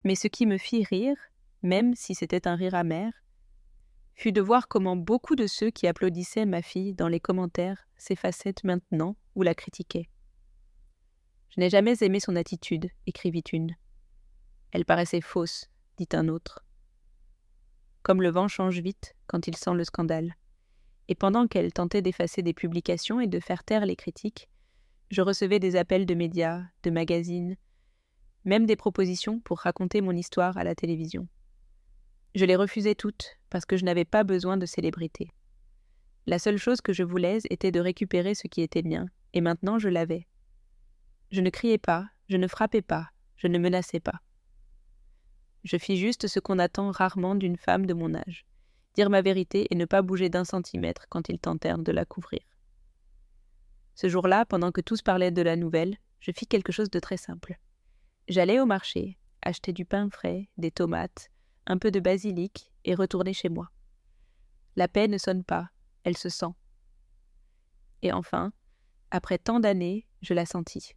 Mais ce qui me fit rire, même si c'était un rire amer, fut de voir comment beaucoup de ceux qui applaudissaient ma fille dans les commentaires s'effaçaient maintenant ou la critiquaient. « Je n'ai jamais aimé son attitude », écrivit une. « Elle paraissait fausse », dit un autre. Comme le vent change vite quand il sent le scandale. Et pendant qu'elle tentait d'effacer des publications et de faire taire les critiques, je recevais des appels de médias, de magazines, même des propositions pour raconter mon histoire à la télévision. Je les refusais toutes parce que je n'avais pas besoin de célébrité. La seule chose que je voulais était de récupérer ce qui était mien, et maintenant je l'avais. Je ne criais pas, je ne frappais pas, je ne menaçais pas. Je fis juste ce qu'on attend rarement d'une femme de mon âge, dire ma vérité et ne pas bouger d'un centimètre quand ils tentèrent de la couvrir. Ce jour-là, pendant que tous parlaient de la nouvelle, je fis quelque chose de très simple. J'allai au marché, acheter du pain frais, des tomates, un peu de basilic et retourner chez moi. La paix ne sonne pas, elle se sent. Et enfin, après tant d'années, je la sentis.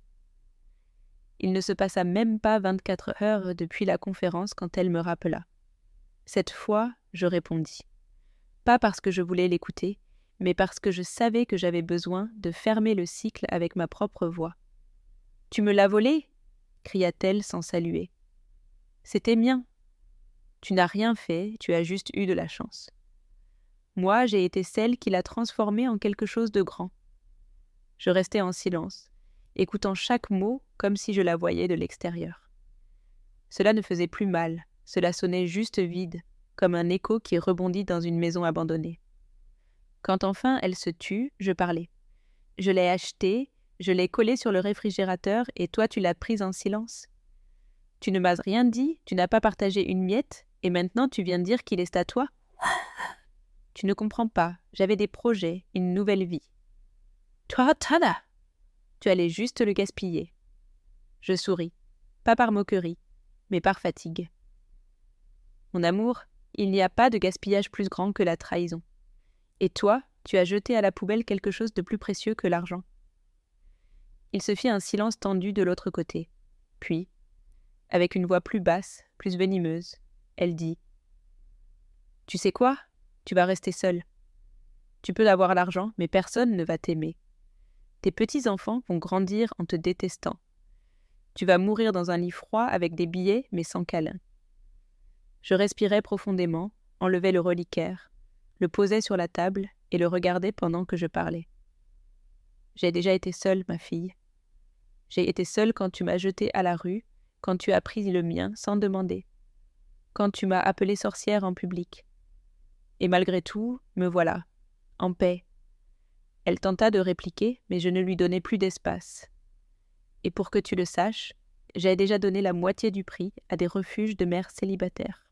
Il ne se passa même pas 24 heures depuis la conférence quand elle me rappela. Cette fois, je répondis. Pas parce que je voulais l'écouter, mais parce que je savais que j'avais besoin de fermer le cycle avec ma propre voix. « Tu me l'as volé » cria-t-elle sans saluer. « C'était mien. Tu n'as rien fait, tu as juste eu de la chance. Moi, j'ai été celle qui l'a transformé en quelque chose de grand. » Je restais en silence, écoutant chaque mot comme si je la voyais de l'extérieur. Cela ne faisait plus mal, cela sonnait juste vide, comme un écho qui rebondit dans une maison abandonnée. Quand enfin elle se tut, je parlais. « Je l'ai acheté, je l'ai collé sur le réfrigérateur et toi tu l'as prise en silence. Tu ne m'as rien dit, tu n'as pas partagé une miette et maintenant tu viens dire qu'il est à toi. Tu ne comprends pas, j'avais des projets, une nouvelle vie. Toi, tada! Tu allais juste le gaspiller. » Je souris, pas par moquerie, mais par fatigue. Mon amour, il n'y a pas de gaspillage plus grand que la trahison. Et toi, tu as jeté à la poubelle quelque chose de plus précieux que l'argent. Il se fit un silence tendu de l'autre côté. Puis, avec une voix plus basse, plus venimeuse, elle dit « Tu sais quoi? Tu vas rester seule. Tu peux avoir l'argent, mais personne ne va t'aimer. Tes petits-enfants vont grandir en te détestant. Tu vas mourir dans un lit froid avec des billets, mais sans câlin. » Je respirais profondément, enlevais le reliquaire, le posais sur la table et le regardais pendant que je parlais. J'ai déjà été seule, ma fille. J'ai été seule quand tu m'as jetée à la rue, quand tu as pris le mien sans demander, quand tu m'as appelée sorcière en public. Et malgré tout, me voilà, en paix. Elle tenta de répliquer, mais je ne lui donnai plus d'espace. Et pour que tu le saches, j'ai déjà donné la moitié du prix à des refuges de mères célibataires.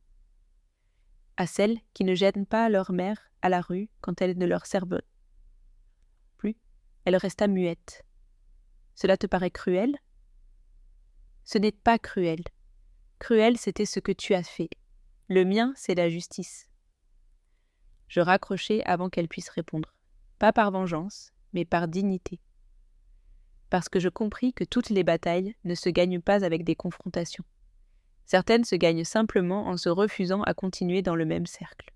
À celles qui ne jettent pas leur mère à la rue quand elles ne leur servent plus, elle resta muette. Cela te paraît cruel? Ce n'est pas cruel. Cruel, c'était ce que tu as fait. Le mien, c'est la justice. Je raccrochai avant qu'elle puisse répondre. Pas par vengeance, mais par dignité. Parce que je compris que toutes les batailles ne se gagnent pas avec des confrontations. Certaines se gagnent simplement en se refusant à continuer dans le même cercle.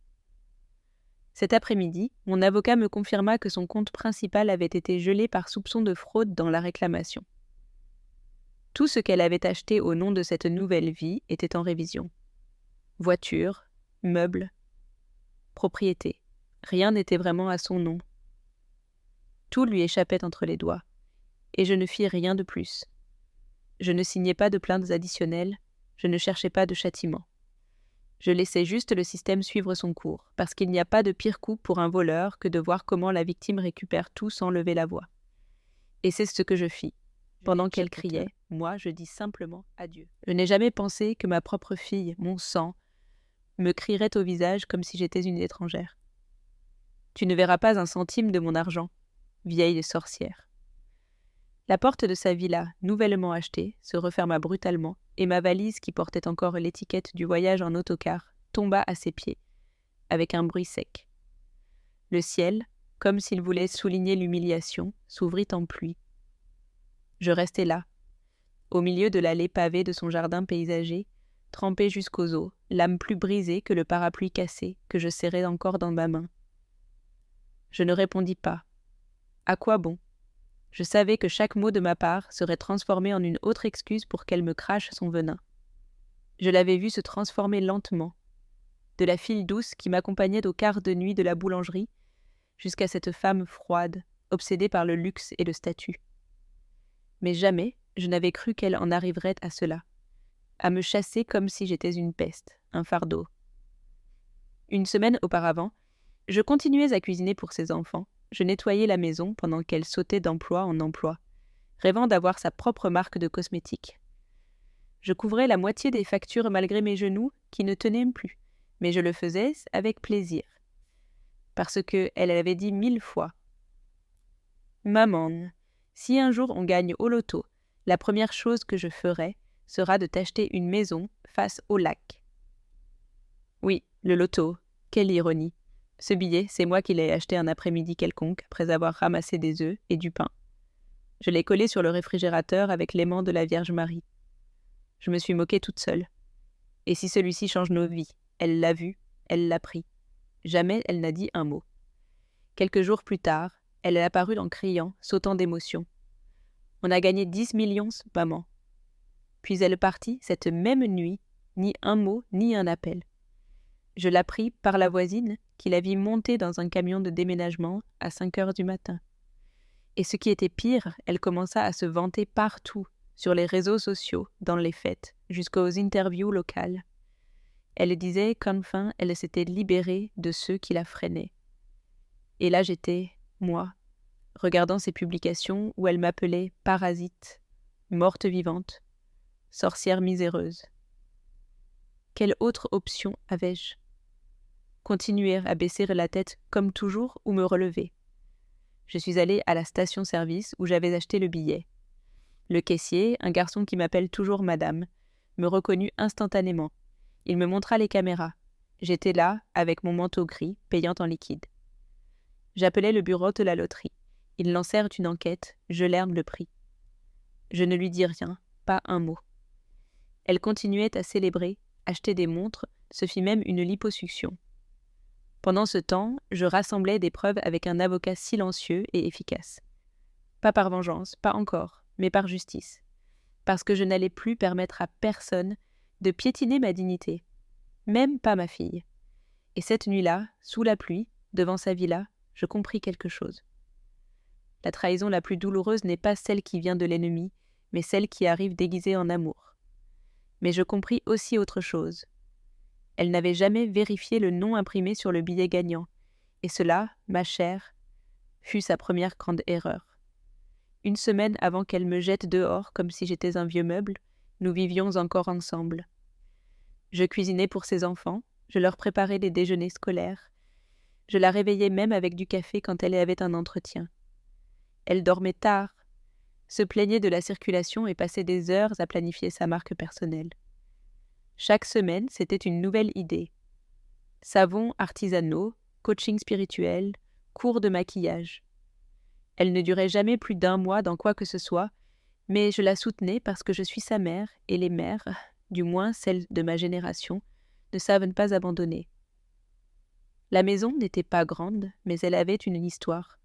Cet après-midi, mon avocat me confirma que son compte principal avait été gelé par soupçon de fraude dans la réclamation. Tout ce qu'elle avait acheté au nom de cette nouvelle vie était en révision. Voiture, meubles, propriété. Rien n'était vraiment à son nom. Tout lui échappait entre les doigts, et je ne fis rien de plus. Je ne signai pas de plaintes additionnelles, je ne cherchais pas de châtiment. Je laissais juste le système suivre son cours, parce qu'il n'y a pas de pire coup pour un voleur que de voir comment la victime récupère tout sans lever la voix. Et c'est ce que je fis. Pendant qu'elle criait, moi je dis simplement adieu. Je n'ai jamais pensé que ma propre fille, mon sang, me crierait au visage comme si j'étais une étrangère. Tu ne verras pas un centime de mon argent, vieille sorcière. La porte de sa villa, nouvellement achetée, se referma brutalement, et ma valise qui portait encore l'étiquette du voyage en autocar tomba à ses pieds, avec un bruit sec. Le ciel, comme s'il voulait souligner l'humiliation, s'ouvrit en pluie. Je restai là, au milieu de l'allée pavée de son jardin paysager, trempée jusqu'aux os, l'âme plus brisée que le parapluie cassé que je serrais encore dans ma main. Je ne répondis pas. À quoi bon? Je savais que chaque mot de ma part serait transformé en une autre excuse pour qu'elle me crache son venin. Je l'avais vue se transformer lentement, de la file douce qui m'accompagnait au quart de nuit de la boulangerie, jusqu'à cette femme froide, obsédée par le luxe et le statut. Mais jamais je n'avais cru qu'elle en arriverait à cela, à me chasser comme si j'étais une peste, un fardeau. Une semaine auparavant, je continuais à cuisiner pour ses enfants, je nettoyais la maison pendant qu'elle sautait d'emploi en emploi, rêvant d'avoir sa propre marque de cosmétiques. Je couvrais la moitié des factures malgré mes genoux qui ne tenaient plus, mais je le faisais avec plaisir. Parce que elle avait dit 1000 fois « Maman, si un jour on gagne au loto, la première chose que je ferai sera de t'acheter une maison face au lac. » Oui, le loto, quelle ironie. Ce billet, c'est moi qui l'ai acheté un après-midi quelconque après avoir ramassé des œufs et du pain. Je l'ai collé sur le réfrigérateur avec l'aimant de la Vierge Marie. Je me suis moquée toute seule. Et si celui-ci change nos vies, elle l'a vu, elle l'a pris. Jamais elle n'a dit un mot. Quelques jours plus tard, elle est apparue en criant, sautant d'émotion. « On a gagné 10 millions, maman. » Puis elle partit cette même nuit, ni un mot, ni un appel. Je l'appris par la voisine qui la vit monter dans un camion de déménagement à 5 heures du matin. Et ce qui était pire, elle commença à se vanter partout, sur les réseaux sociaux, dans les fêtes, jusqu'aux interviews locales. Elle disait qu'enfin elle s'était libérée de ceux qui la freinaient. Et là j'étais, moi, regardant ces publications où elle m'appelait parasite, morte vivante, sorcière miséreuse. Quelle autre option avais-je? Continuer à baisser la tête comme toujours ou me relever? Je suis allée à la station-service où j'avais acheté le billet. Le caissier, un garçon qui m'appelle toujours madame, me reconnut instantanément. Il me montra les caméras. J'étais là, avec mon manteau gris, payant en liquide. J'appelai le bureau de la loterie. Ils lancèrent une enquête, gelèrent le prix. Je ne lui dis rien, pas un mot. Elle continuait à célébrer, acheter des montres, se fit même une liposuction. Pendant ce temps, je rassemblais des preuves avec un avocat silencieux et efficace. Pas par vengeance, pas encore, mais par justice. Parce que je n'allais plus permettre à personne de piétiner ma dignité, même pas ma fille. Et cette nuit-là, sous la pluie, devant sa villa, je compris quelque chose. La trahison la plus douloureuse n'est pas celle qui vient de l'ennemi, mais celle qui arrive déguisée en amour. Mais je compris aussi autre chose. Elle n'avait jamais vérifié le nom imprimé sur le billet gagnant, et cela, ma chère, fut sa première grande erreur. Une semaine avant qu'elle me jette dehors comme si j'étais un vieux meuble, nous vivions encore ensemble. Je cuisinais pour ses enfants, je leur préparais les déjeuners scolaires. Je la réveillais même avec du café quand elle avait un entretien. Elle dormait tard, se plaignait de la circulation et passait des heures à planifier sa marque personnelle. Chaque semaine, c'était une nouvelle idée. Savons artisanaux, coaching spirituel, cours de maquillage. Elle ne durait jamais plus d'1 mois dans quoi que ce soit, mais je la soutenais parce que je suis sa mère et les mères, du moins celles de ma génération, ne savent pas abandonner. La maison n'était pas grande, mais elle avait une histoire.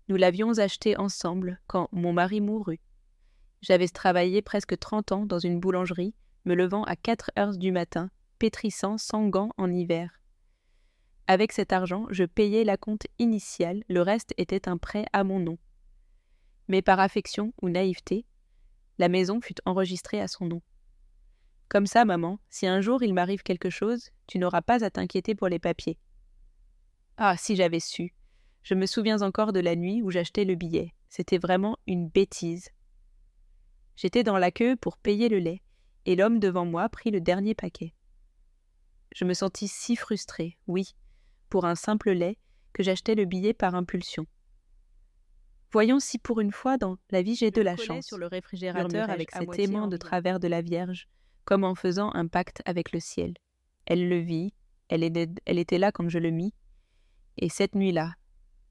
Nous l'avions achetée ensemble quand mon mari mourut. J'avais travaillé presque 30 ans dans une boulangerie, me levant à 4 heures du matin, pétrissant sans gants en hiver. Avec cet argent, je payais l'acompte initial, le reste était un prêt à mon nom. Mais par affection ou naïveté, la maison fut enregistrée à son nom. Comme ça, maman, si un jour il m'arrive quelque chose, tu n'auras pas à t'inquiéter pour les papiers. Ah, si j'avais su. Je me souviens encore de la nuit où j'achetais le billet. C'était vraiment une bêtise. J'étais dans la queue pour payer le lait, et l'homme devant moi prit le dernier paquet. Je me sentis si frustrée, oui, pour un simple lait, que j'achetais le billet par impulsion. Voyons si pour une fois dans la vie j'ai de la chance, sur le réfrigérateur avec cet aimant de travers de la Vierge, comme en faisant un pacte avec le ciel. Elle le vit, elle était là quand je le mis, et cette nuit-là,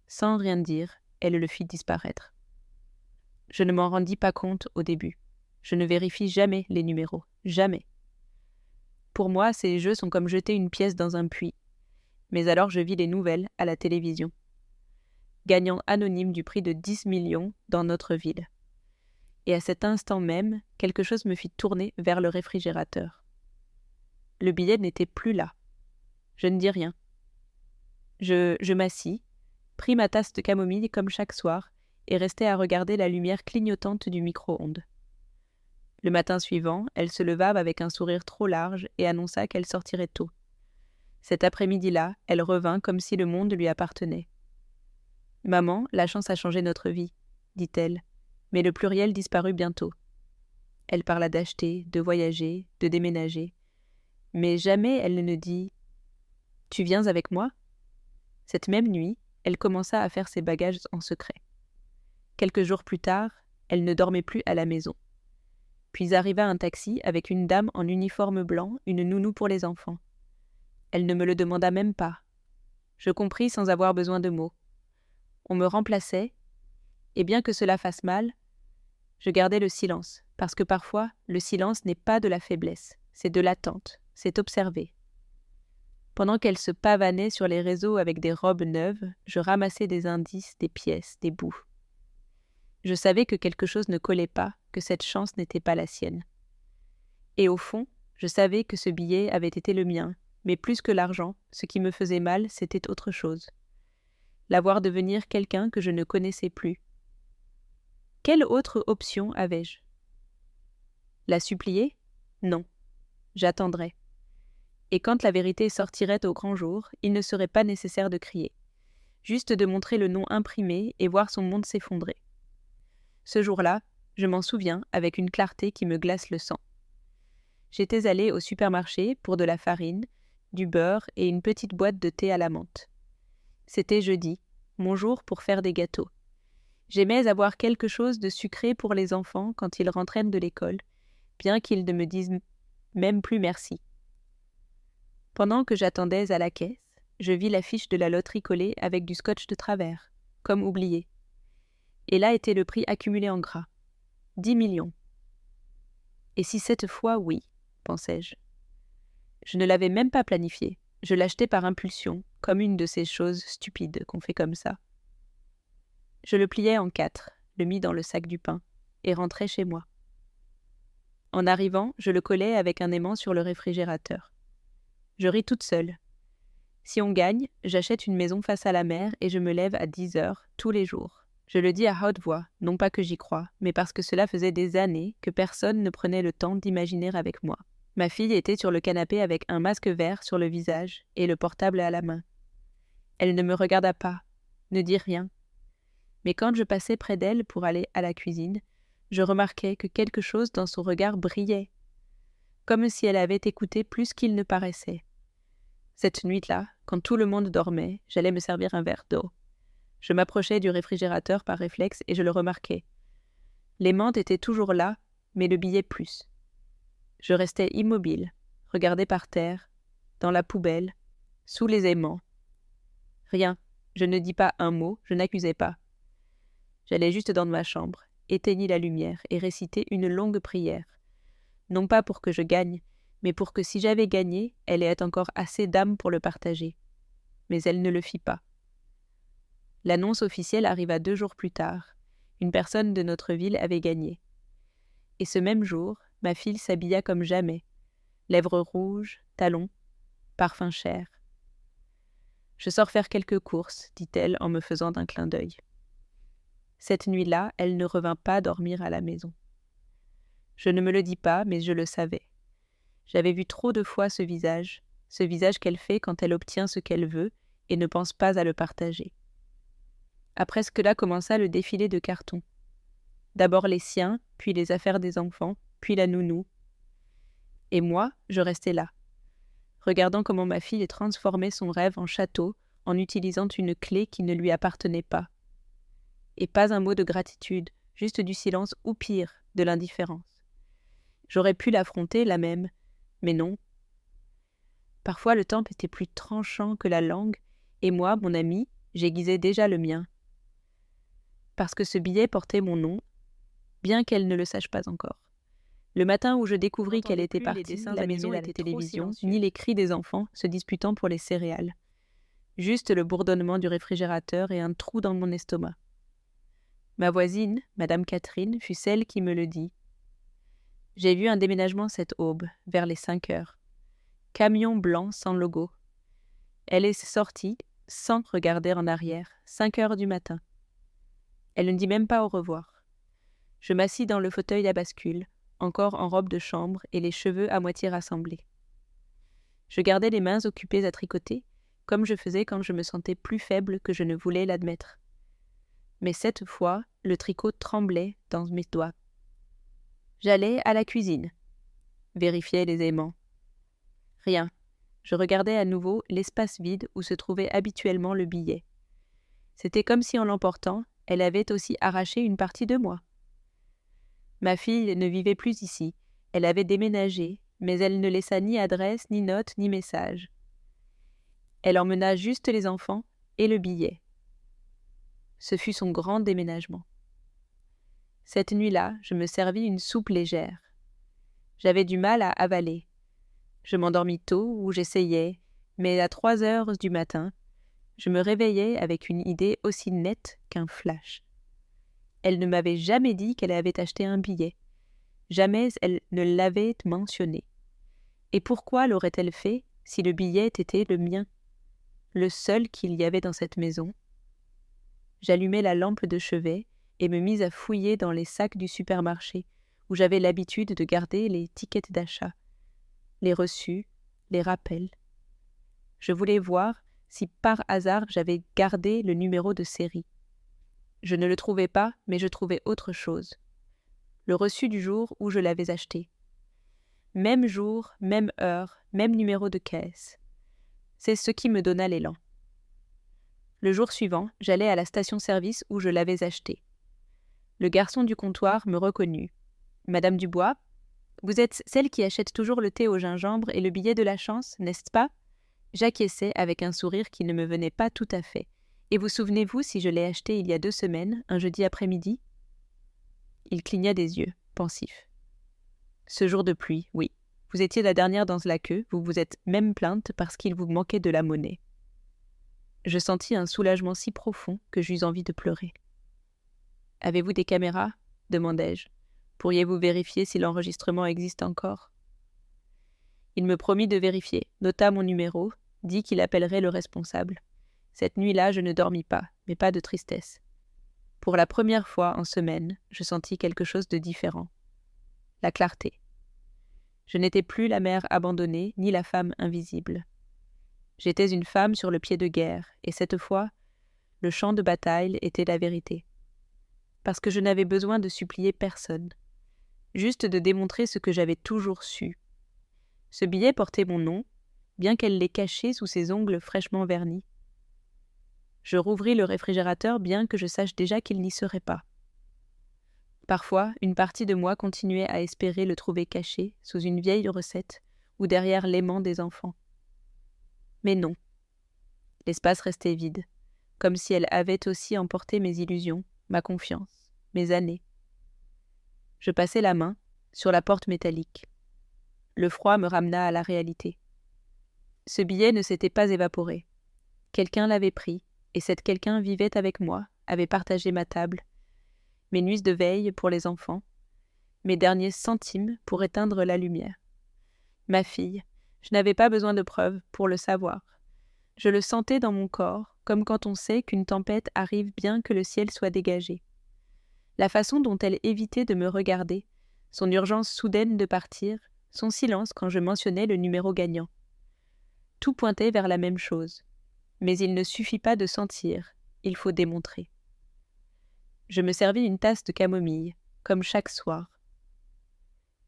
sans rien dire, elle le fit disparaître. Je ne m'en rendis pas compte au début. Je ne vérifie jamais les numéros, jamais. Pour moi, ces jeux sont comme jeter une pièce dans un puits. Mais alors je vis les nouvelles à la télévision. Gagnant anonyme du prix de 10 millions dans notre ville. Et à cet instant même, quelque chose me fit tourner vers le réfrigérateur. Le billet n'était plus là. Je ne dis rien. Je m'assis, pris ma tasse de camomille comme chaque soir et restai à regarder la lumière clignotante du micro-ondes. Le matin suivant, elle se leva avec un sourire trop large et annonça qu'elle sortirait tôt. Cet après-midi-là, elle revint comme si le monde lui appartenait. « Maman, la chance a changé notre vie, » dit-elle, mais le pluriel disparut bientôt. Elle parla d'acheter, de voyager, de déménager, mais jamais elle ne dit « Tu viens avec moi ?» Cette même nuit, elle commença à faire ses bagages en secret. Quelques jours plus tard, elle ne dormait plus à la maison. Puis arriva un taxi avec une dame en uniforme blanc, une nounou pour les enfants. Elle ne me le demanda même pas. Je compris sans avoir besoin de mots. On me remplaçait, et bien que cela fasse mal, je gardais le silence, parce que parfois, le silence n'est pas de la faiblesse, c'est de l'attente, c'est observer. Pendant qu'elle se pavanait sur les réseaux avec des robes neuves, je ramassais des indices, des pièces, des bouts. Je savais que quelque chose ne collait pas, que cette chance n'était pas la sienne. Et au fond, je savais que ce billet avait été le mien, mais plus que l'argent, ce qui me faisait mal, c'était autre chose. La voir devenir quelqu'un que je ne connaissais plus. Quelle autre option avais-je? La supplier? Non. J'attendrais. Et quand la vérité sortirait au grand jour, il ne serait pas nécessaire de crier. Juste de montrer le nom imprimé et voir son monde s'effondrer. Ce jour-là, je m'en souviens avec une clarté qui me glace le sang. J'étais allée au supermarché pour de la farine, du beurre et une petite boîte de thé à la menthe. C'était jeudi, mon jour pour faire des gâteaux. J'aimais avoir quelque chose de sucré pour les enfants quand ils rentraient de l'école, bien qu'ils ne me disent même plus merci. Pendant que j'attendais à la caisse, je vis l'affiche de la loterie collée avec du scotch de travers, comme oublié. Et là était le prix accumulé en gras. 10 millions. Et si cette fois, oui, pensais-je. Je ne l'avais même pas planifié. Je l'achetais par impulsion, comme une de ces choses stupides qu'on fait comme ça. Je le pliai en 4, le mis dans le sac du pain, et rentrai chez moi. En arrivant, je le collai avec un aimant sur le réfrigérateur. Je ris toute seule. Si on gagne, j'achète une maison face à la mer et je me lève à 10 heures, tous les jours. Je le dis à haute voix, non pas que j'y croie, mais parce que cela faisait des années que personne ne prenait le temps d'imaginer avec moi. Ma fille était sur le canapé avec un masque vert sur le visage et le portable à la main. Elle ne me regarda pas, ne dit rien. Mais quand je passais près d'elle pour aller à la cuisine, je remarquai que quelque chose dans son regard brillait, comme si elle avait écouté plus qu'il ne paraissait. Cette nuit-là, quand tout le monde dormait, j'allais me servir un verre d'eau. Je m'approchai du réfrigérateur par réflexe et je le remarquai. Les menthes étaient toujours là, mais le billet plus. Je restais immobile, regardais par terre, dans la poubelle, sous les aimants. Rien, je ne dis pas un mot, je n'accusais pas. J'allais juste dans ma chambre, éteignis la lumière et récitai une longue prière. Non pas pour que je gagne, mais pour que si j'avais gagné, elle ait encore assez d'âme pour le partager. Mais elle ne le fit pas. L'annonce officielle arriva 2 jours plus tard. Une personne de notre ville avait gagné. Et ce même jour, ma fille s'habilla comme jamais. Lèvres rouges, talons, parfum cher. « Je sors faire quelques courses, dit-elle en me faisant un clin d'œil. Cette nuit-là, elle ne revint pas dormir à la maison. Je ne me le dis pas, mais je le savais. J'avais vu trop de fois ce visage qu'elle fait quand elle obtient ce qu'elle veut et ne pense pas à le partager. Après ce que là commença le défilé de cartons. D'abord les siens, puis les affaires des enfants, puis la nounou. Et moi, je restais là, regardant comment ma fille transformait son rêve en château en utilisant une clé qui ne lui appartenait pas. Et pas un mot de gratitude, juste du silence ou pire, de l'indifférence. J'aurais pu l'affronter, la même, mais non. Parfois le temps était plus tranchant que la langue, et moi, mon ami, j'aiguisais déjà le mien. Parce que ce billet portait mon nom, bien qu'elle ne le sache pas encore. Le matin où je On découvris qu'elle n'entendait était plus les partie, dessins la animés maison à la était trop télévision, silencieuse, ni ni les cris des enfants se disputant pour les céréales. Juste le bourdonnement du réfrigérateur et un trou dans mon estomac. Ma voisine, Madame Catherine, fut celle qui me le dit. J'ai vu un déménagement cette aube, vers les 5 heures. Camion blanc sans logo. Elle est sortie, sans regarder en arrière, 5 heures du matin. Elle ne dit même pas au revoir. Je m'assis dans le fauteuil à bascule, encore en robe de chambre et les cheveux à moitié rassemblés. Je gardais les mains occupées à tricoter, comme je faisais quand je me sentais plus faible que je ne voulais l'admettre. Mais cette fois, le tricot tremblait dans mes doigts. J'allais à la cuisine, vérifiais les aimants. Rien. Je regardais à nouveau l'espace vide où se trouvait habituellement le billet. C'était comme si en l'emportant, elle avait aussi arraché une partie de moi. Ma fille ne vivait plus ici, elle avait déménagé, mais elle ne laissa ni adresse, ni note, ni message. Elle emmena juste les enfants et le billet. Ce fut son grand déménagement. Cette nuit-là, je me servis une soupe légère. J'avais du mal à avaler. Je m'endormis tôt ou j'essayais, mais à 3 heures du matin, je me réveillais avec une idée aussi nette qu'un flash. Elle ne m'avait jamais dit qu'elle avait acheté un billet. Jamais elle ne l'avait mentionné. Et pourquoi l'aurait-elle fait si le billet était le mien, le seul qu'il y avait dans cette maison? J'allumai la lampe de chevet et me mis à fouiller dans les sacs du supermarché, où j'avais l'habitude de garder les tickets d'achat, les reçus, les rappels. Je voulais voir si par hasard j'avais gardé le numéro de série. Je ne le trouvais pas, mais je trouvais autre chose. Le reçu du jour où je l'avais acheté. Même jour, même heure, même numéro de caisse. C'est ce qui me donna l'élan. Le jour suivant, j'allais à la station-service où je l'avais acheté. Le garçon du comptoir me reconnut. « Madame Dubois, vous êtes celle qui achète toujours le thé au gingembre et le billet de la chance, n'est-ce pas ?» J'acquiesçai avec un sourire qui ne me venait pas tout à fait. « Et vous souvenez-vous si je l'ai acheté il y a 2 semaines, un jeudi après-midi ?» Il cligna des yeux, pensif. « Ce jour de pluie, oui. Vous étiez la dernière dans la queue, vous vous êtes même plainte parce qu'il vous manquait de la monnaie. » Je sentis un soulagement si profond que j'eus envie de pleurer. « Avez-vous des caméras ?» demandai-je. « Pourriez-vous vérifier si l'enregistrement existe encore ?» Il me promit de vérifier, nota mon numéro, dit qu'il appellerait le responsable. Cette nuit-là, je ne dormis pas, mais pas de tristesse. Pour la première fois en semaine, je sentis quelque chose de différent. La clarté. Je n'étais plus la mère abandonnée, ni la femme invisible. J'étais une femme sur le pied de guerre, et cette fois, le champ de bataille était la vérité. Parce que je n'avais besoin de supplier personne, juste de démontrer ce que j'avais toujours su. Ce billet portait mon nom, bien qu'elle l'ait caché sous ses ongles fraîchement vernis. Je rouvris le réfrigérateur bien que je sache déjà qu'il n'y serait pas. Parfois, une partie de moi continuait à espérer le trouver caché sous une vieille recette ou derrière l'aimant des enfants. Mais non. L'espace restait vide, comme si elle avait aussi emporté mes illusions, ma confiance, mes années. Je passai la main sur la porte métallique. Le froid me ramena à la réalité. Ce billet ne s'était pas évaporé. Quelqu'un l'avait pris, et cette quelqu'un vivait avec moi, avait partagé ma table, mes nuits de veille pour les enfants, mes derniers centimes pour éteindre la lumière. Ma fille, je n'avais pas besoin de preuves pour le savoir. Je le sentais dans mon corps, comme quand on sait qu'une tempête arrive bien que le ciel soit dégagé. La façon dont elle évitait de me regarder, son urgence soudaine de partir, son silence quand je mentionnais le numéro gagnant. Tout pointait vers la même chose. Mais il ne suffit pas de sentir, il faut démontrer. Je me servis une tasse de camomille, comme chaque soir.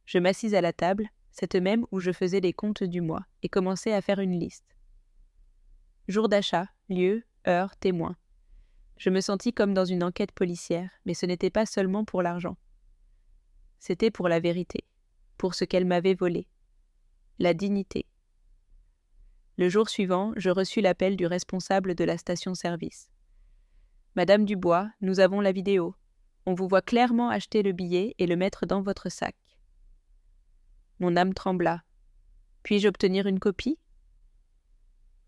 Je m'assis à la table, cette même où je faisais les comptes du mois, et commençai à faire une liste. Jour d'achat, lieu, heure, témoin. Je me sentis comme dans une enquête policière, mais ce n'était pas seulement pour l'argent. C'était pour la vérité, pour ce qu'elle m'avait volé. La dignité. Le jour suivant, je reçus l'appel du responsable de la station-service. « Madame Dubois, nous avons la vidéo. On vous voit clairement acheter le billet et le mettre dans votre sac. » Mon âme trembla. Puis-je obtenir une copie?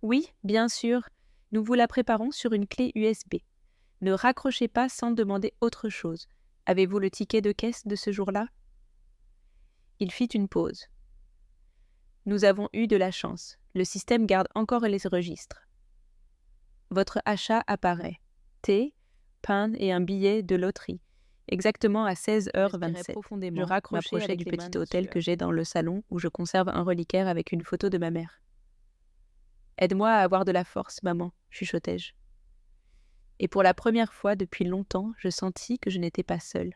Oui, bien sûr. Nous vous la préparons sur une clé USB. Ne raccrochez pas sans demander autre chose. Avez-vous le ticket de caisse de ce jour-là? Il fit une pause. Nous avons eu de la chance. Le système garde encore les registres. Votre achat apparaît. Thé, pain et un billet de loterie. Exactement à 16h27. Je m'approchais du petit hôtel que j'ai dans le salon où je conserve un reliquaire avec une photo de ma mère. Aide-moi à avoir de la force, maman, chuchotai-je. Et pour la première fois depuis longtemps, je sentis que je n'étais pas seule.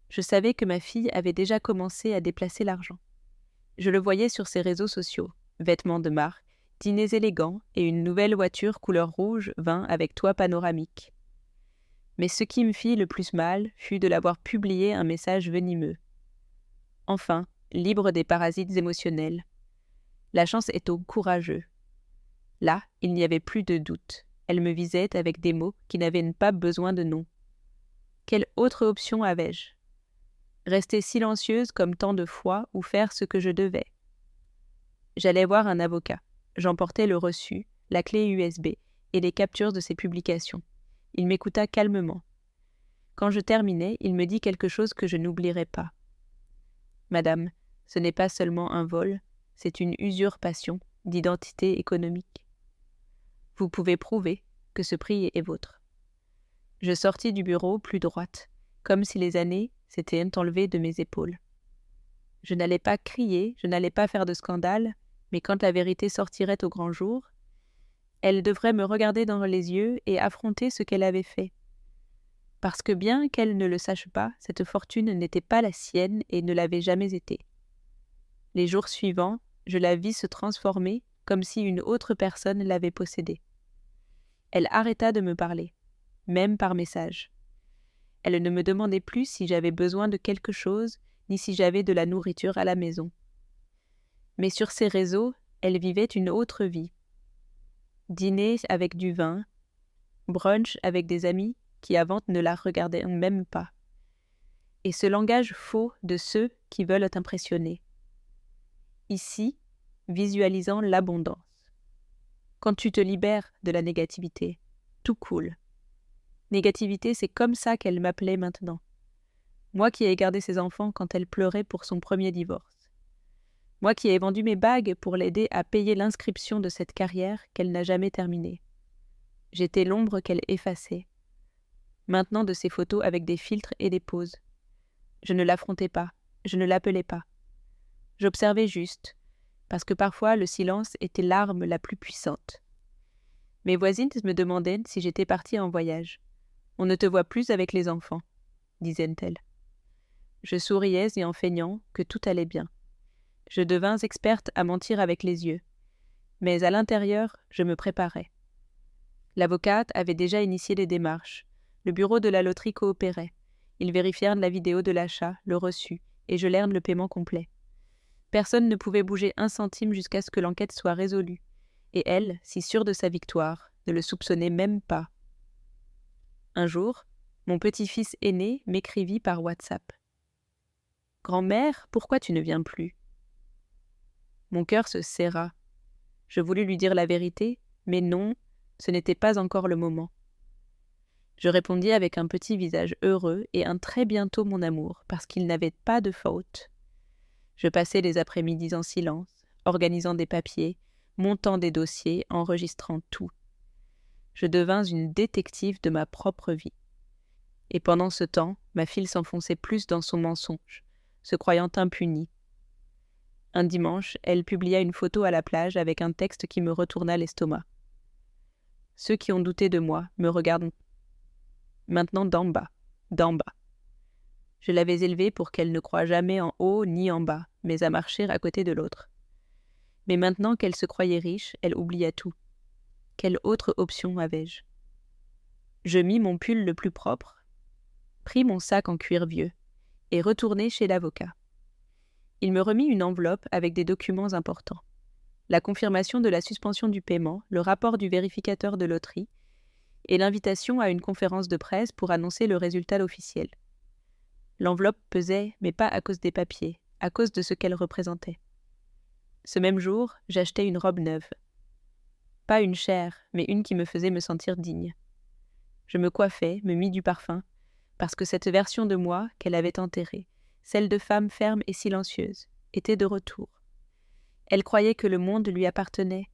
Je savais que ma fille avait déjà commencé à déplacer l'argent. Je le voyais sur ses réseaux sociaux, vêtements de marque, dîners élégants et une nouvelle voiture couleur rouge vint avec toit panoramique. Mais ce qui me fit le plus mal fut de l'avoir publié un message venimeux. Enfin, libre des parasites émotionnels. La chance est au courageux. Là, il n'y avait plus de doute. Elle me visait avec des mots qui n'avaient pas besoin de nom. Quelle autre option avais-je? Rester silencieuse comme tant de fois ou faire ce que je devais. J'allais voir un avocat. J'emportais le reçu, la clé USB et les captures de ses publications. Il m'écouta calmement. Quand je terminai, il me dit quelque chose que je n'oublierai pas. « Madame, ce n'est pas seulement un vol, c'est une usurpation d'identité économique. Vous pouvez prouver que ce prix est vôtre. » Je sortis du bureau plus droite, comme si les années s'étaient enlevées de mes épaules. Je n'allais pas crier, je n'allais pas faire de scandale, mais quand la vérité sortirait au grand jour, elle devrait me regarder dans les yeux et affronter ce qu'elle avait fait. Parce que bien qu'elle ne le sache pas, cette fortune n'était pas la sienne et ne l'avait jamais été. Les jours suivants, je la vis se transformer comme si une autre personne l'avait possédée. Elle arrêta de me parler, même par message. Elle ne me demandait plus si j'avais besoin de quelque chose, ni si j'avais de la nourriture à la maison. Mais sur ces réseaux, elle vivait une autre vie. Dîner avec du vin, brunch avec des amis qui avant ne la regardaient même pas. Et ce langage faux de ceux qui veulent t'impressionner. Ici, visualisant l'abondance. Quand tu te libères de la négativité, tout coule. Négativité, c'est comme ça qu'elle m'appelait maintenant. Moi qui ai gardé ses enfants quand elle pleurait pour son premier divorce. Moi qui ai vendu mes bagues pour l'aider à payer l'inscription de cette carrière qu'elle n'a jamais terminée. J'étais l'ombre qu'elle effaçait. Maintenant de ses photos avec des filtres et des poses. Je ne l'affrontais pas, je ne l'appelais pas. J'observais juste, parce que parfois le silence était l'arme la plus puissante. Mes voisines me demandaient si j'étais partie en voyage. « On ne te voit plus avec les enfants », disaient-elles. Je souriais et en feignant que tout allait bien. Je devins experte à mentir avec les yeux. Mais à l'intérieur, je me préparais. L'avocate avait déjà initié les démarches. Le bureau de la loterie coopérait. Ils vérifièrent la vidéo de l'achat, le reçu, et gelèrent le paiement complet. Personne ne pouvait bouger un centime jusqu'à ce que l'enquête soit résolue. Et elle, si sûre de sa victoire, ne le soupçonnait même pas. Un jour, mon petit-fils aîné m'écrivit par WhatsApp. « Grand-mère, pourquoi tu ne viens plus ?» Mon cœur se serra. Je voulus lui dire la vérité, mais non, ce n'était pas encore le moment. Je répondis avec un petit visage heureux et un très bientôt mon amour, parce qu'il n'avait pas de faute. Je passais les après-midi en silence, organisant des papiers, montant des dossiers, enregistrant tout. Je devins une détective de ma propre vie. Et pendant ce temps, ma fille s'enfonçait plus dans son mensonge, se croyant impunie. Un dimanche, elle publia une photo à la plage avec un texte qui me retourna l'estomac. Ceux qui ont douté de moi me regardent maintenant d'en bas, d'en bas. Je l'avais élevée pour qu'elle ne croie jamais en haut ni en bas, mais à marcher à côté de l'autre. Mais maintenant qu'elle se croyait riche, elle oublia tout. Quelle autre option avais-je? Je mis mon pull le plus propre, pris mon sac en cuir vieux, et retournai chez l'avocat. Il me remit une enveloppe avec des documents importants. La confirmation de la suspension du paiement, le rapport du vérificateur de loterie et l'invitation à une conférence de presse pour annoncer le résultat officiel. L'enveloppe pesait, mais pas à cause des papiers, à cause de ce qu'elle représentait. Ce même jour, j'achetai une robe neuve. Pas une chère, mais une qui me faisait me sentir digne. Je me coiffai, me mis du parfum, parce que cette version de moi qu'elle avait enterrée, celle de femme ferme et silencieuse, était de retour. Elle croyait que le monde lui appartenait,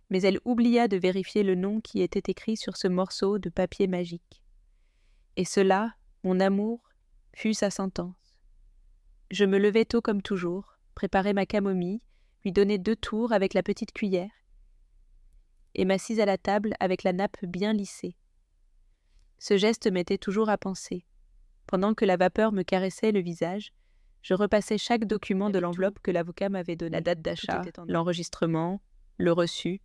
mais elle oublia de vérifier le nom qui était écrit sur ce morceau de papier magique. Et cela, mon amour, fut sa sentence. Je me levai tôt comme toujours, préparai ma camomille, lui donnai 2 tours avec la petite cuillère, et m'assis à la table avec la nappe bien lissée. Ce geste m'était toujours à penser. Pendant que la vapeur me caressait le visage, je repassais chaque document de l'enveloppe que l'avocat m'avait donné. La date d'achat, l'enregistrement, le reçu,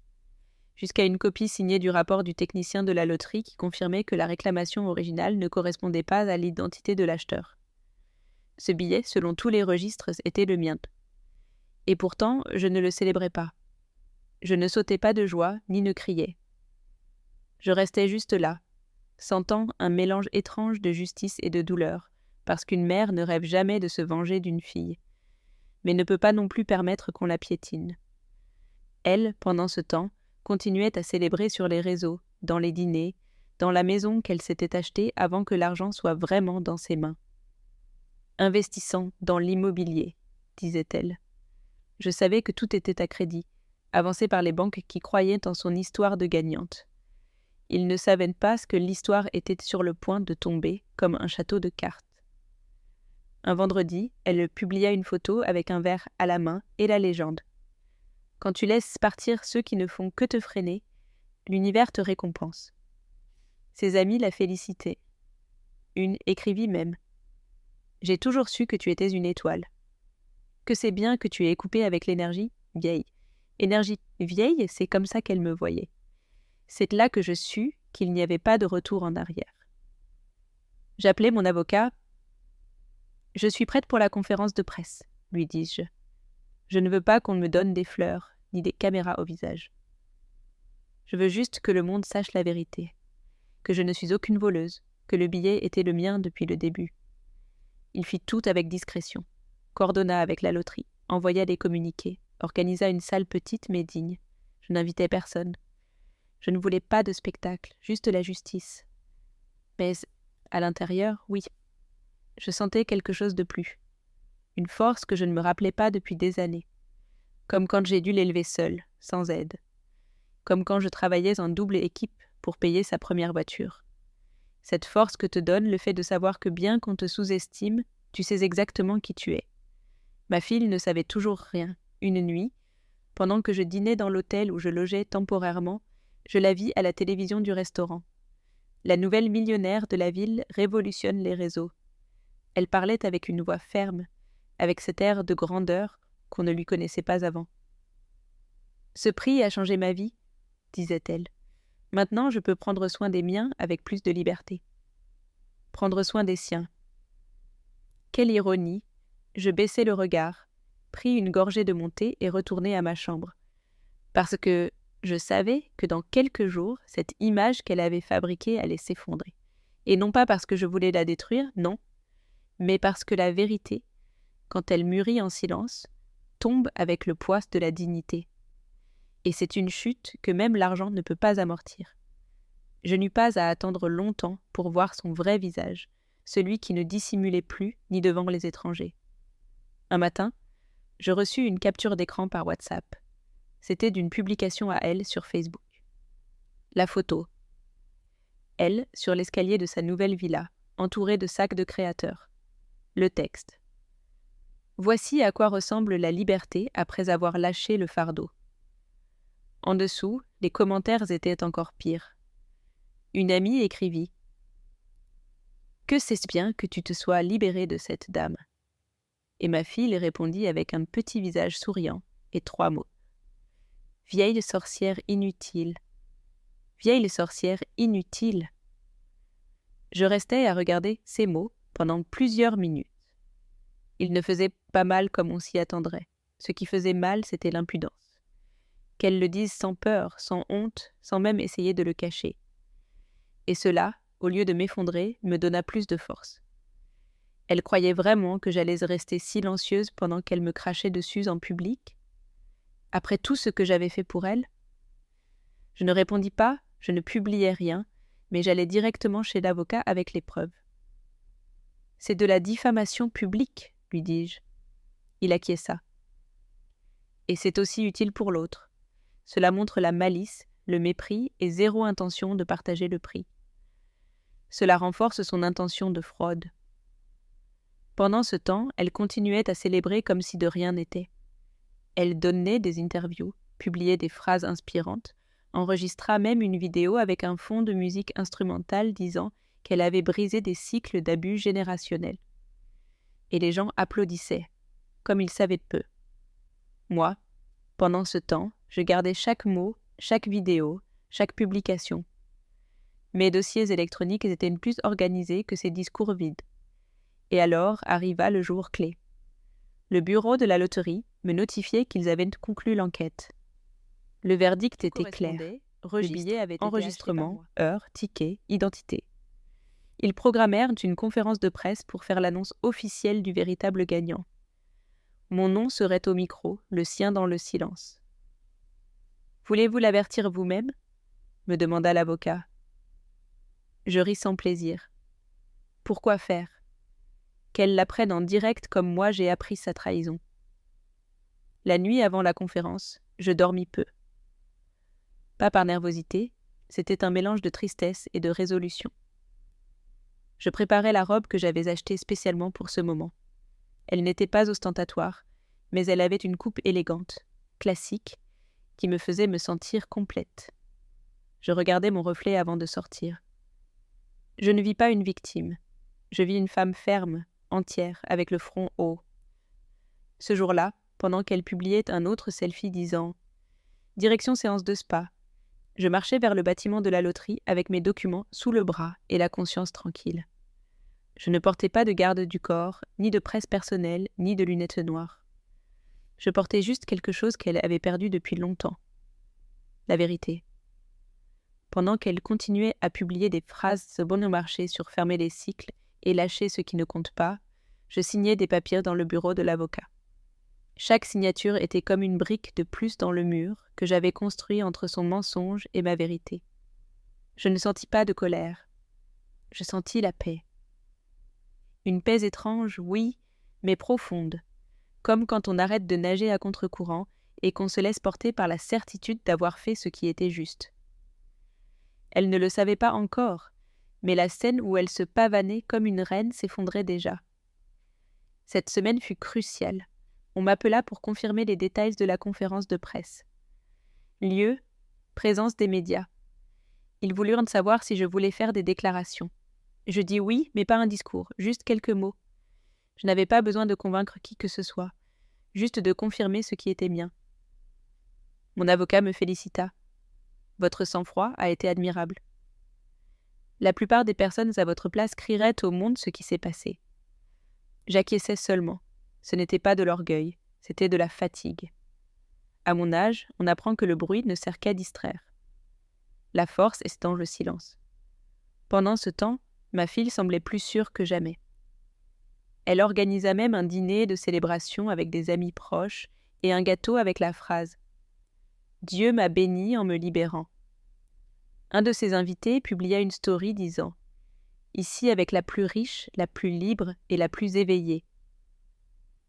jusqu'à une copie signée du rapport du technicien de la loterie qui confirmait que la réclamation originale ne correspondait pas à l'identité de l'acheteur. Ce billet, selon tous les registres, était le mien. Et pourtant, je ne le célébrais pas. Je ne sautais pas de joie, ni ne criais. Je restais juste là, sentant un mélange étrange de justice et de douleur, parce qu'une mère ne rêve jamais de se venger d'une fille, mais ne peut pas non plus permettre qu'on la piétine. Elle, pendant ce temps, continuait à célébrer sur les réseaux, dans les dîners, dans la maison qu'elle s'était achetée avant que l'argent soit vraiment dans ses mains. Investissant dans l'immobilier, disait-elle. Je savais que tout était à crédit, avancé par les banques qui croyaient en son histoire de gagnante. Ils ne savaient pas que l'histoire était sur le point de tomber comme un château de cartes. Un vendredi, elle publia une photo avec un verre à la main et la légende. « Quand tu laisses partir ceux qui ne font que te freiner, l'univers te récompense. » Ses amis la félicitaient. Une écrivit même. « J'ai toujours su que tu étais une étoile. Que c'est bien que tu aies coupé avec l'énergie vieille. Énergie vieille, c'est comme ça qu'elle me voyait. C'est là que je sus qu'il n'y avait pas de retour en arrière. » J'appelai mon avocat. « Je suis prête pour la conférence de presse, lui dis-je. Je ne veux pas qu'on me donne des fleurs, ni des caméras au visage. Je veux juste que le monde sache la vérité, que je ne suis aucune voleuse, que le billet était le mien depuis le début. » Il fit tout avec discrétion, coordonna avec la loterie, envoya des communiqués, organisa une salle petite mais digne. Je n'invitais personne. Je ne voulais pas de spectacle, juste la justice. Mais, à l'intérieur, oui. Je sentais quelque chose de plus. Une force que je ne me rappelais pas depuis des années. Comme quand j'ai dû l'élever seule, sans aide. Comme quand je travaillais en double équipe pour payer sa première voiture. Cette force que te donne le fait de savoir que bien qu'on te sous-estime, tu sais exactement qui tu es. Ma fille ne savait toujours rien. Une nuit, pendant que je dînais dans l'hôtel où je logeais temporairement, je la vis à la télévision du restaurant. La nouvelle millionnaire de la ville révolutionne les réseaux. Elle parlait avec une voix ferme, avec cet air de grandeur qu'on ne lui connaissait pas avant. « Ce prix a changé ma vie, » disait-elle. « Maintenant, je peux prendre soin des miens avec plus de liberté. Prendre soin des siens. » Quelle ironie! Je baissai le regard, pris une gorgée de mon thé et retournai à ma chambre. Parce que je savais que dans quelques jours, cette image qu'elle avait fabriquée allait s'effondrer. Et non pas parce que je voulais la détruire, non, mais parce que la vérité, quand elle mûrit en silence, tombe avec le poids de la dignité. Et c'est une chute que même l'argent ne peut pas amortir. Je n'eus pas à attendre longtemps pour voir son vrai visage, celui qui ne dissimulait plus ni devant les étrangers. Un matin, je reçus une capture d'écran par WhatsApp. C'était d'une publication à elle sur Facebook. La photo. Elle, sur l'escalier de sa nouvelle villa, entourée de sacs de créateurs. Le texte. Voici à quoi ressemble la liberté après avoir lâché le fardeau. En dessous, les commentaires étaient encore pires. Une amie écrivit « Que c'est bien que tu te sois libérée de cette dame. » Et ma fille répondit avec un petit visage souriant et 3 mots. « Vieille sorcière inutile. Vieille sorcière inutile. » Je restais à regarder ces mots pendant plusieurs minutes. Ils ne faisaient pas mal comme on s'y attendrait. Ce qui faisait mal, c'était l'impudence. Qu'elle le dise sans peur, sans honte, sans même essayer de le cacher. Et cela, au lieu de m'effondrer, me donna plus de force. Elle croyait vraiment que j'allais rester silencieuse pendant qu'elle me crachait dessus en public? Après tout ce que j'avais fait pour elle? Je ne répondis pas, je ne publiai rien, mais j'allai directement chez l'avocat avec les preuves. « C'est de la diffamation publique, lui dis-je. » Il acquiesça. « Et c'est aussi utile pour l'autre. Cela montre la malice, le mépris et zéro intention de partager le prix. Cela renforce son intention de fraude. » Pendant ce temps, elle continuait à célébrer comme si de rien n'était. Elle donnait des interviews, publiait des phrases inspirantes, enregistra même une vidéo avec un fond de musique instrumentale disant qu'elle avait brisé des cycles d'abus générationnels. Et les gens applaudissaient, comme ils savaient de peu. Moi, pendant ce temps, je gardais chaque mot, chaque vidéo, chaque publication. Mes dossiers électroniques étaient plus organisés que ces discours vides. Et alors arriva le jour clé. Le bureau de la loterie me notifiait qu'ils avaient conclu l'enquête. Le verdict était clair. Registre, enregistrement, heure, ticket, identité. Ils programmèrent une conférence de presse pour faire l'annonce officielle du véritable gagnant. Mon nom serait au micro, le sien dans le silence. « Voulez-vous l'avertir vous-même » me demanda l'avocat. Je ris sans plaisir. Pourquoi faire? Qu'elle l'apprenne en direct comme moi j'ai appris sa trahison. La nuit avant la conférence, je dormis peu. Pas par nervosité, c'était un mélange de tristesse et de résolution. Je préparais la robe que j'avais achetée spécialement pour ce moment. Elle n'était pas ostentatoire, mais elle avait une coupe élégante, classique, qui me faisait me sentir complète. Je regardais mon reflet avant de sortir. Je ne vis pas une victime. Je vis une femme ferme, entière, avec le front haut. Ce jour-là, pendant qu'elle publiait un autre selfie disant « Direction séance de spa », je marchais vers le bâtiment de la loterie avec mes documents sous le bras et la conscience tranquille. Je ne portais pas de garde du corps, ni de presse personnelle, ni de lunettes noires. Je portais juste quelque chose qu'elle avait perdu depuis longtemps. La vérité. Pendant qu'elle continuait à publier des phrases bon au marché sur fermer les cycles et lâcher ce qui ne compte pas, je signais des papiers dans le bureau de l'avocat. Chaque signature était comme une brique de plus dans le mur que j'avais construit entre son mensonge et ma vérité. Je ne sentis pas de colère. Je sentis la paix. Une paix étrange, oui, mais profonde, comme quand on arrête de nager à contre-courant et qu'on se laisse porter par la certitude d'avoir fait ce qui était juste. Elle ne le savait pas encore, mais la scène où elle se pavanait comme une reine s'effondrait déjà. Cette semaine fut cruciale. On m'appela pour confirmer les détails de la conférence de presse. Lieu, présence des médias. Ils voulurent savoir si je voulais faire des déclarations. Je dis oui, mais pas un discours, juste quelques mots. Je n'avais pas besoin de convaincre qui que ce soit, juste de confirmer ce qui était mien. Mon avocat me félicita. Votre sang-froid a été admirable. La plupart des personnes à votre place crieraient au monde ce qui s'est passé. J'acquiesçais seulement. Ce n'était pas de l'orgueil, c'était de la fatigue. À mon âge, on apprend que le bruit ne sert qu'à distraire. La force est dans le silence. Pendant ce temps, ma fille semblait plus sûre que jamais. Elle organisa même un dîner de célébration avec des amis proches et un gâteau avec la phrase « Dieu m'a béni en me libérant ». Un de ses invités publia une story disant « Ici avec la plus riche, la plus libre et la plus éveillée ».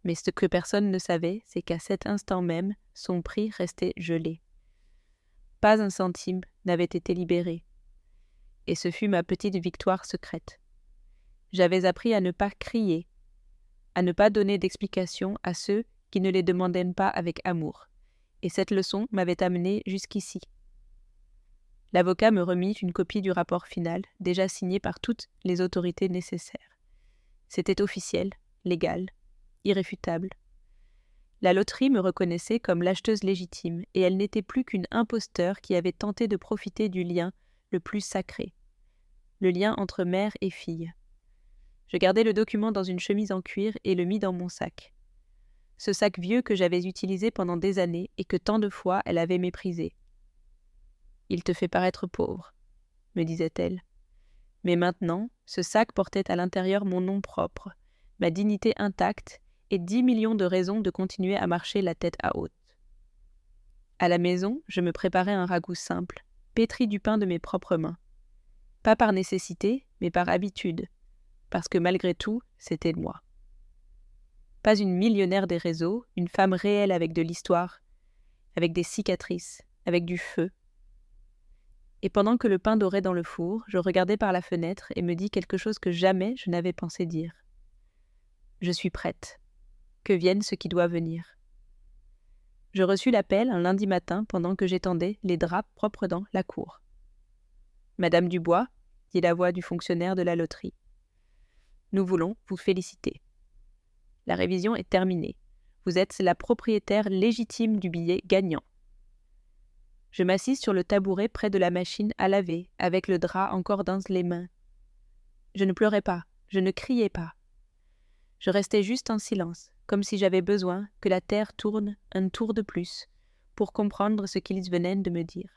Mais ce que personne ne savait, c'est qu'à cet instant même, son prix restait gelé. Pas un centime n'avait été libéré. Et ce fut ma petite victoire secrète. J'avais appris à ne pas crier, à ne pas donner d'explications à ceux qui ne les demandaient pas avec amour. Et cette leçon m'avait amené jusqu'ici. L'avocat me remit une copie du rapport final, déjà signé par toutes les autorités nécessaires. C'était officiel, légal, irréfutable. La loterie me reconnaissait comme l'acheteuse légitime, et elle n'était plus qu'une imposteur qui avait tenté de profiter du lien le plus sacré, le lien entre mère et fille. Je gardai le document dans une chemise en cuir et le mis dans mon sac. Ce sac vieux que j'avais utilisé pendant des années et que tant de fois elle avait méprisé. « Il te fait paraître pauvre », me disait-elle. Mais maintenant, ce sac portait à l'intérieur mon nom propre, ma dignité intacte et 10 millions de raisons de continuer à marcher la tête à haute. À la maison, je me préparais un ragoût simple, pétri du pain de mes propres mains. Pas par nécessité, mais par habitude, parce que malgré tout, c'était moi. Pas une millionnaire des réseaux, une femme réelle avec de l'histoire, avec des cicatrices, avec du feu. Et pendant que le pain dorait dans le four, je regardais par la fenêtre et me dis quelque chose que jamais je n'avais pensé dire. Je suis prête. Que vienne ce qui doit venir. Je reçus l'appel un lundi matin pendant que j'étendais les draps propres dans la cour. « Madame Dubois », dit la voix du fonctionnaire de la loterie. « Nous voulons vous féliciter. La révision est terminée. Vous êtes la propriétaire légitime du billet gagnant. » Je m'assis sur le tabouret près de la machine à laver, avec le drap encore dans les mains. Je ne pleurais pas, je ne criais pas. Je restais juste en silence, comme si j'avais besoin que la terre tourne un tour de plus pour comprendre ce qu'ils venaient de me dire.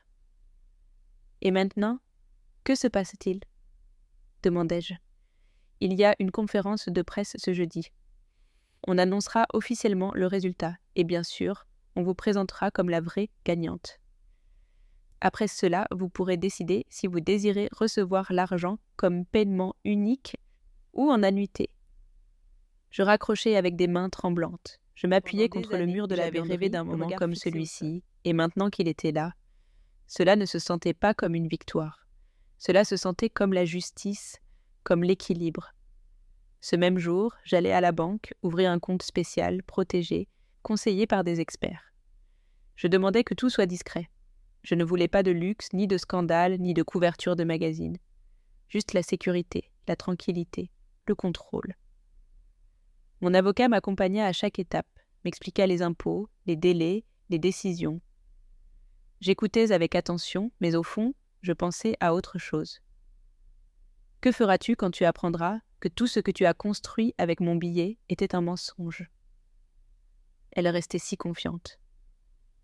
« Et maintenant, que se passe-t-il » demandai-je. « Il y a une conférence de presse ce jeudi. On annoncera officiellement le résultat et bien sûr, on vous présentera comme la vraie gagnante. Après cela, vous pourrez décider si vous désirez recevoir l'argent comme paiement unique ou en annuité. » Je raccrochais avec des mains tremblantes. Je m'appuyais contre le mur de la verrerie. J'avais rêvé d'un moment comme celui-ci, et maintenant qu'il était là, cela ne se sentait pas comme une victoire. Cela se sentait comme la justice, comme l'équilibre. Ce même jour, j'allais à la banque ouvrir un compte spécial, protégé, conseillé par des experts. Je demandais que tout soit discret. Je ne voulais pas de luxe, ni de scandale, ni de couverture de magazine. Juste la sécurité, la tranquillité, le contrôle. Mon avocat m'accompagna à chaque étape, m'expliqua les impôts, les délais, les décisions. J'écoutais avec attention, mais au fond, je pensais à autre chose. Que feras-tu quand tu apprendras que tout ce que tu as construit avec mon billet était un mensonge ? Elle restait si confiante.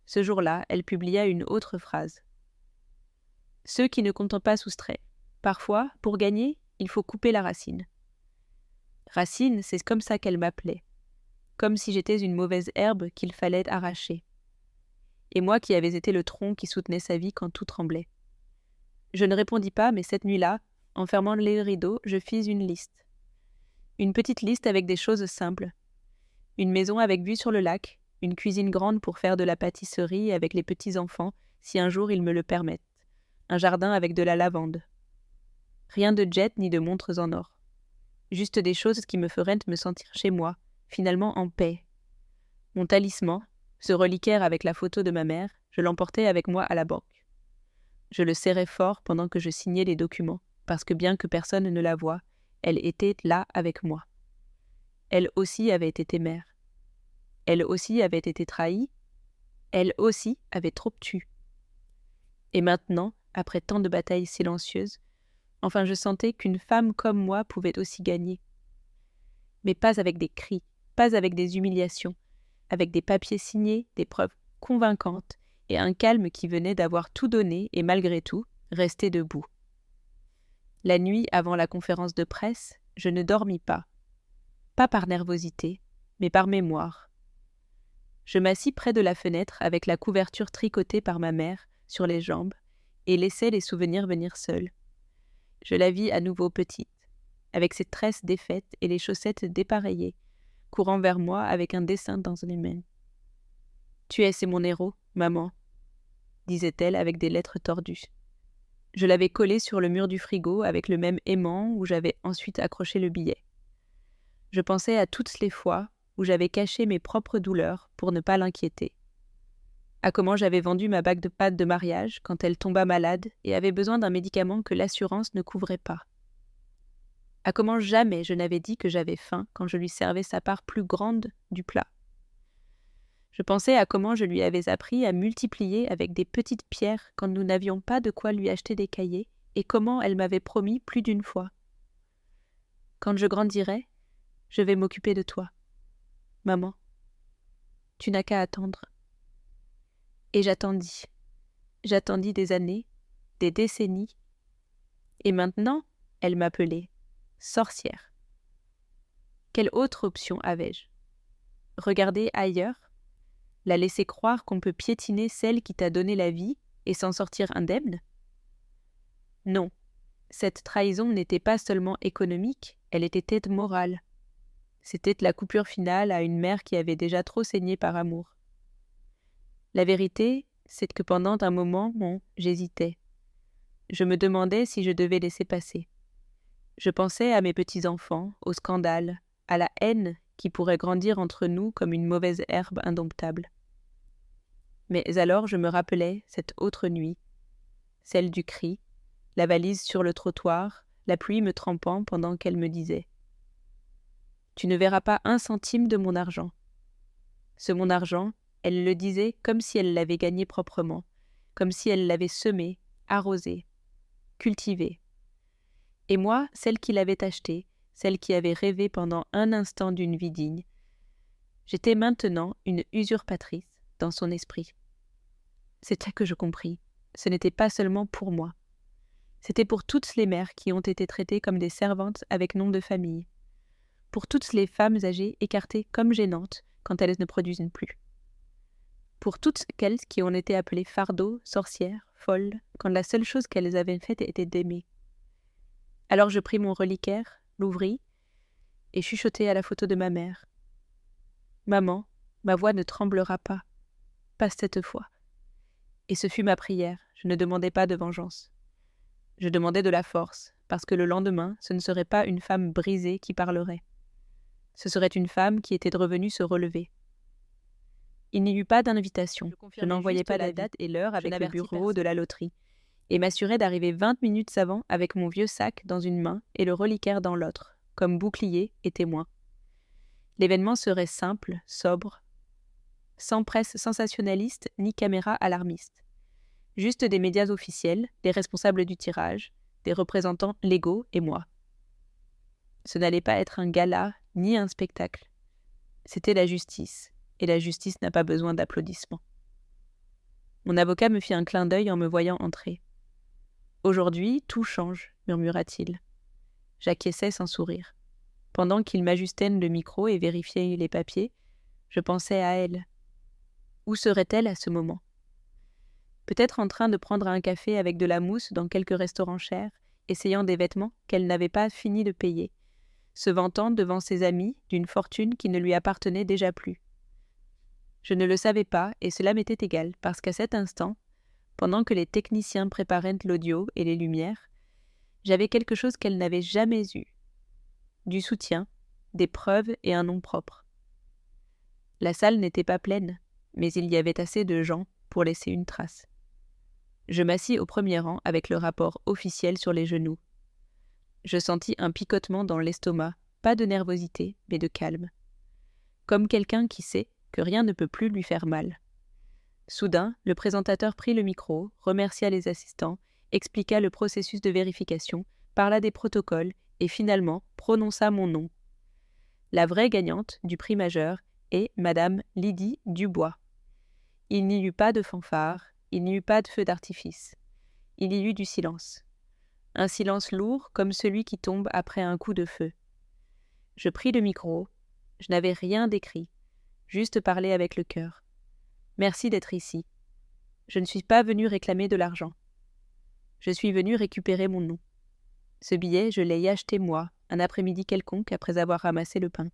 Ce jour-là, elle publia une autre phrase. « Ceux qui ne comptent pas soustraient. Parfois, pour gagner, il faut couper la racine. » Racine, c'est comme ça qu'elle m'appelait. Comme si j'étais une mauvaise herbe qu'il fallait arracher. Et moi qui avais été le tronc qui soutenait sa vie quand tout tremblait. Je ne répondis pas, mais cette nuit-là, en fermant les rideaux, je fis une liste. Une petite liste avec des choses simples. Une maison avec vue sur le lac, une cuisine grande pour faire de la pâtisserie avec les petits-enfants, si un jour ils me le permettent. Un jardin avec de la lavande. Rien de jet ni de montres en or. Juste des choses qui me feraient me sentir chez moi, finalement en paix. Mon talisman, ce reliquaire avec la photo de ma mère, je l'emportais avec moi à la banque. Je le serrais fort pendant que je signais les documents, parce que bien que personne ne la voie, elle était là avec moi. Elle aussi avait été mère. Elle aussi avait été trahie. Elle aussi avait trop tué. Et maintenant, après tant de batailles silencieuses, enfin je sentais qu'une femme comme moi pouvait aussi gagner. Mais pas avec des cris, pas avec des humiliations, avec des papiers signés, des preuves convaincantes et un calme qui venait d'avoir tout donné et malgré tout, rester debout. La nuit avant la conférence de presse, je ne dormis pas. Pas par nervosité, mais par mémoire. Je m'assis près de la fenêtre avec la couverture tricotée par ma mère sur les jambes et laissai les souvenirs venir seuls. Je la vis à nouveau petite, avec ses tresses défaites et les chaussettes dépareillées, courant vers moi avec un dessin dans les mains. « Tu es, c'est mon héros, maman », disait-elle avec des lettres tordues. Je l'avais collé sur le mur du frigo avec le même aimant où j'avais ensuite accroché le billet. Je pensais à toutes les fois où j'avais caché mes propres douleurs pour ne pas l'inquiéter. À comment j'avais vendu ma bague de pâte de mariage quand elle tomba malade et avait besoin d'un médicament que l'assurance ne couvrait pas. À comment jamais je n'avais dit que j'avais faim quand je lui servais sa part plus grande du plat. Je pensais à comment je lui avais appris à multiplier avec des petites pierres quand nous n'avions pas de quoi lui acheter des cahiers et comment elle m'avait promis plus d'une fois. Quand je grandirai, je vais m'occuper de toi. Maman, tu n'as qu'à attendre. Et j'attendis. J'attendis des années, des décennies. Et maintenant, elle m'appelait sorcière. Quelle autre option avais-je? Regarder ailleurs? La laisser croire qu'on peut piétiner celle qui t'a donné la vie et s'en sortir indemne? Non, cette trahison n'était pas seulement économique, elle était morale. C'était la coupure finale à une mère qui avait déjà trop saigné par amour. La vérité, c'est que pendant un moment, j'hésitais. Je me demandais si je devais laisser passer. Je pensais à mes petits-enfants, au scandale, à la haine qui pourrait grandir entre nous comme une mauvaise herbe indomptable. Mais alors je me rappelais cette autre nuit, celle du cri, la valise sur le trottoir, la pluie me trempant pendant qu'elle me disait « Tu ne verras pas un centime de mon argent. » Ce mon argent, elle le disait comme si elle l'avait gagné proprement, comme si elle l'avait semé, arrosé, cultivé. Et moi, celle qui l'avait acheté, celle qui avait rêvé pendant un instant d'une vie digne, j'étais maintenant une usurpatrice dans son esprit. C'est là que je compris. Ce n'était pas seulement pour moi. C'était pour toutes les mères qui ont été traitées comme des servantes avec nom de famille. Pour toutes les femmes âgées écartées comme gênantes quand elles ne produisent plus. Pour toutes celles qui ont été appelées fardeaux, sorcières, folles, quand la seule chose qu'elles avaient faite était d'aimer. Alors je pris mon reliquaire, l'ouvris, et chuchotai à la photo de ma mère. « Maman, ma voix ne tremblera pas cette fois. » Et ce fut ma prière, je ne demandais pas de vengeance. Je demandais de la force, parce que le lendemain, ce ne serait pas une femme brisée qui parlerait. Ce serait une femme qui était revenue se relever. Il n'y eut pas d'invitation, je n'envoyais pas la date et l'heure avec le bureau de la loterie, et m'assurais d'arriver 20 minutes avant avec mon vieux sac dans une main et le reliquaire dans l'autre, comme bouclier et témoin. L'événement serait simple, sobre, sans presse sensationnaliste ni caméra alarmiste. Juste des médias officiels, des responsables du tirage, des représentants légaux et moi. Ce n'allait pas être un gala ni un spectacle. C'était la justice, et la justice n'a pas besoin d'applaudissements. Mon avocat me fit un clin d'œil en me voyant entrer. « Aujourd'hui, tout change, murmura-t-il. » J'acquiesçai sans sourire. Pendant qu'il m'ajustait le micro et vérifiait les papiers, je pensais à elle. Où serait-elle à ce moment? Peut-être en train de prendre un café avec de la mousse dans quelques restaurants chers, essayant des vêtements qu'elle n'avait pas fini de payer, se vantant devant ses amis d'une fortune qui ne lui appartenait déjà plus. Je ne le savais pas et cela m'était égal, parce qu'à cet instant, pendant que les techniciens préparaient l'audio et les lumières, j'avais quelque chose qu'elle n'avait jamais eu. Du soutien, des preuves et un nom propre. La salle n'était pas pleine, mais il y avait assez de gens pour laisser une trace. Je m'assis au premier rang avec le rapport officiel sur les genoux. Je sentis un picotement dans l'estomac, pas de nervosité, mais de calme. Comme quelqu'un qui sait que rien ne peut plus lui faire mal. Soudain, le présentateur prit le micro, remercia les assistants, expliqua le processus de vérification, parla des protocoles et finalement prononça mon nom. La vraie gagnante du prix majeur est Madame Lydie Dubois. Il n'y eut pas de fanfare, il n'y eut pas de feu d'artifice. Il y eut du silence. Un silence lourd comme celui qui tombe après un coup de feu. Je pris le micro, je n'avais rien d'écrit, juste parler avec le cœur. Merci d'être ici. Je ne suis pas venu réclamer de l'argent. Je suis venu récupérer mon nom. Ce billet, je l'ai acheté moi, un après-midi quelconque après avoir ramassé le pain.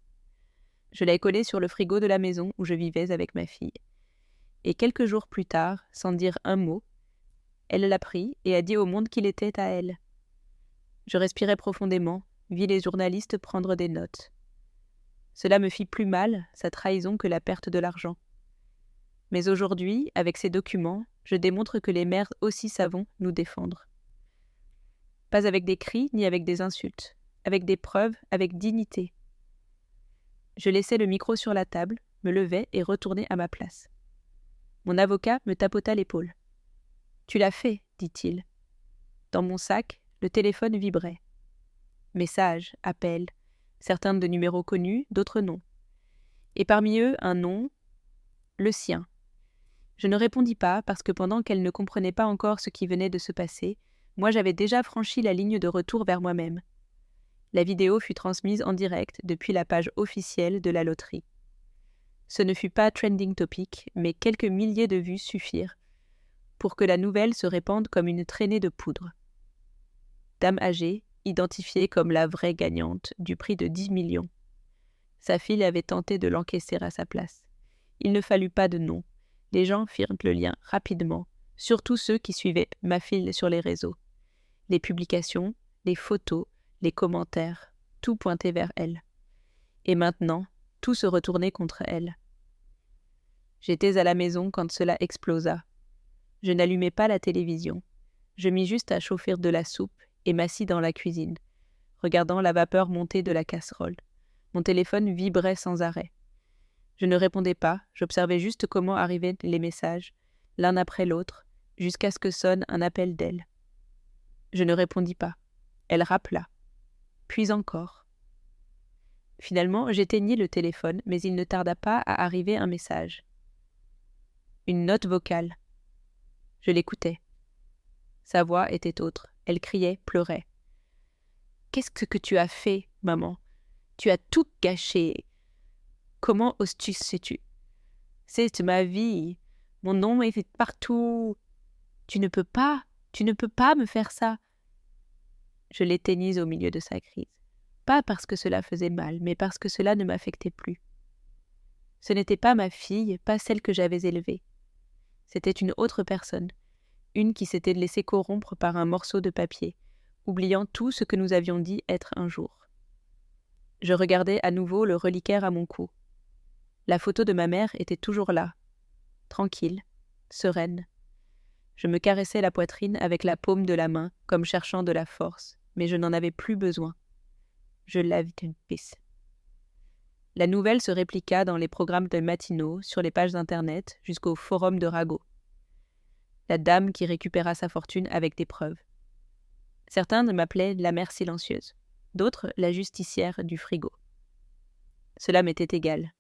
Je l'ai collé sur le frigo de la maison où je vivais avec ma fille. Et quelques jours plus tard, sans dire un mot, elle l'a pris et a dit au monde qu'il était à elle. Je respirai profondément, vis les journalistes prendre des notes. Cela me fit plus mal, sa trahison, que la perte de l'argent. Mais aujourd'hui, avec ces documents, je démontre que les mères aussi savons nous défendre. Pas avec des cris ni avec des insultes, avec des preuves, avec dignité. Je laissai le micro sur la table, me levai et retournai à ma place. Mon avocat me tapota l'épaule. « Tu l'as fait, dit-il. » Dans mon sac, le téléphone vibrait. Messages, appels, certains de numéros connus, d'autres non. Et parmi eux, un nom, le sien. Je ne répondis pas parce que pendant qu'elle ne comprenait pas encore ce qui venait de se passer, moi j'avais déjà franchi la ligne de retour vers moi-même. La vidéo fut transmise en direct depuis la page officielle de la loterie. Ce ne fut pas trending topic, mais quelques milliers de vues suffirent pour que la nouvelle se répande comme une traînée de poudre. Dame âgée, identifiée comme la vraie gagnante du prix de 10 millions. Sa fille avait tenté de l'encaisser à sa place. Il ne fallut pas de nom. Les gens firent le lien rapidement, surtout ceux qui suivaient ma fille sur les réseaux. Les publications, les photos, les commentaires, tout pointait vers elle. Et maintenant, tout se retournait contre elle. J'étais à la maison quand cela explosa. Je n'allumai pas la télévision. Je mis juste à chauffer de la soupe et m'assis dans la cuisine, regardant la vapeur monter de la casserole. Mon téléphone vibrait sans arrêt. Je ne répondais pas, j'observais juste comment arrivaient les messages, l'un après l'autre, jusqu'à ce que sonne un appel d'elle. Je ne répondis pas. Elle rappela. Puis encore. Finalement, j'éteignis le téléphone, mais il ne tarda pas à arriver un message. Une note vocale. Je l'écoutais. Sa voix était autre. Elle criait, pleurait. « Qu'est-ce que tu as fait, maman ? Tu as tout gâché. Comment oses-tu, sais-tu ? C'est ma vie. Mon nom est partout. Tu ne peux pas me faire ça. » Je l'éteignis au milieu de sa crise. Pas parce que cela faisait mal, mais parce que cela ne m'affectait plus. Ce n'était pas ma fille, pas celle que j'avais élevée. C'était une autre personne, une qui s'était laissée corrompre par un morceau de papier, oubliant tout ce que nous avions dit être un jour. Je regardais à nouveau le reliquaire à mon cou. La photo de ma mère était toujours là, tranquille, sereine. Je me caressais la poitrine avec la paume de la main, comme cherchant de la force, mais je n'en avais plus besoin. Je l'avais une pisse. La nouvelle se répliqua dans les programmes de matinaux, sur les pages d'internet, jusqu'au forum de Rago. La dame qui récupéra sa fortune avec des preuves. Certains m'appelaient la mère silencieuse, d'autres la justicière du frigo. Cela m'était égal.